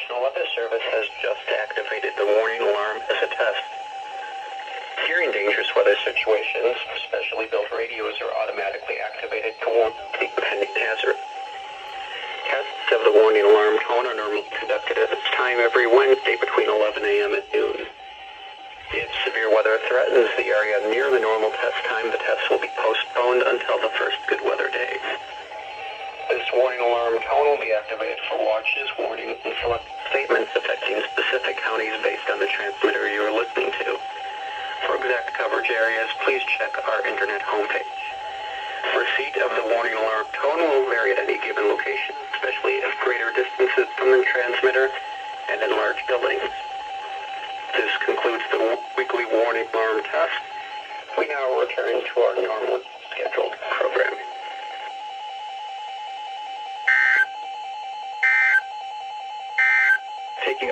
National Weather Service has just activated the warning alarm as a test. During dangerous weather situations, specially built radios are automatically activated to warn of the impending hazard. Tests of the warning alarm tone are normally conducted at this time every Wednesday between 11 a.m. and noon. If severe weather threatens the area near the normal test time, the test will be postponed until the first good weather day. This warning alarm tone will be activated for watches, warnings, and select statements affecting specific counties based on the transmitter you are listening to. For exact coverage areas, please check our internet homepage. Receipt of the warning alarm tone will vary at any given location, especially at greater distances from the transmitter and in large buildings. This concludes the weekly warning alarm test. We now return to our normal scheduled programming. Taking